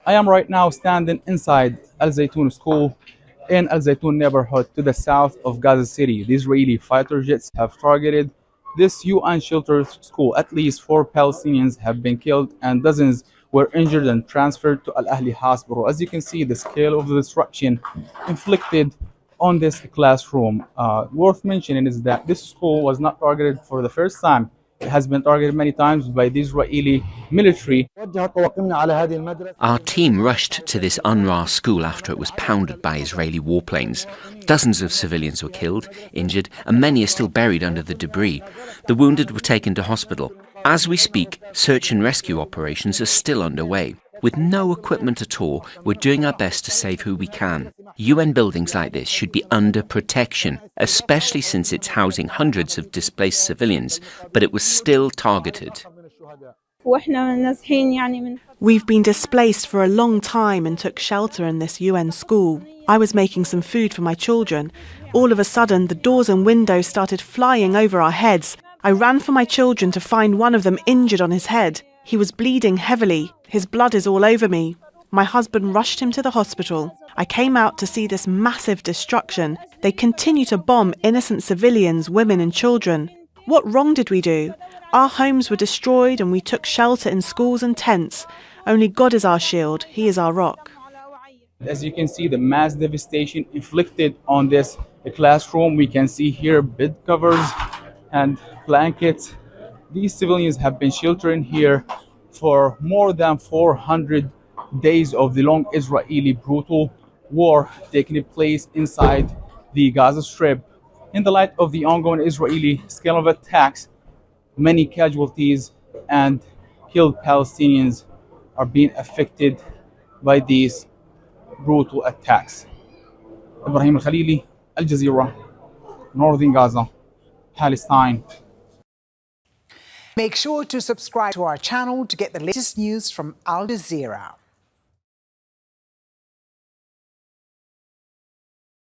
I am right now standing inside Zeitoun school in Zeitoun neighborhood to the south of Gaza City. The Israeli fighter jets have targeted this UN sheltered school. At least 4 Palestinians have been killed and dozens were injured and transferred to Al Ahli Hospital. As you can see, the scale of the destruction inflicted on this classroom. Worth mentioning is that this school was not targeted for the first time. It has been targeted many times by the Israeli military. Our team rushed to this UNRWA school after it was pounded by Israeli warplanes. Dozens of civilians were killed, injured, and many are still buried under the debris. The wounded were taken to hospital. As we speak, search and rescue operations are still underway. With no equipment at all, we're doing our best to save who we can. UN buildings like this should be under protection, especially since it's housing hundreds of displaced civilians, but it was still targeted. We've been displaced for a long time and took shelter in this UN school. I was making some food for my children. All of a sudden, the doors and windows started flying over our heads. I ran for my children to find one of them injured on his head. He was bleeding heavily. His blood is all over me. My husband rushed him to the hospital. I came out to see this massive destruction. They continue to bomb innocent civilians, women and children. What wrong did we do? Our homes were destroyed and we took shelter in schools and tents. Only God is our shield. He is our rock. As you can see, the mass devastation inflicted on this classroom. We can see here bed covers and blankets. These civilians have been sheltering here for more than 400 days of the long Israeli brutal war taking place inside the Gaza Strip. In the light of the ongoing Israeli scale of attacks, many casualties and killed Palestinians are being affected by these brutal attacks. Ibrahim Khalili, Al Jazeera, Northern Gaza, Palestine. Make sure to subscribe to our channel to get the latest news from Al Jazeera.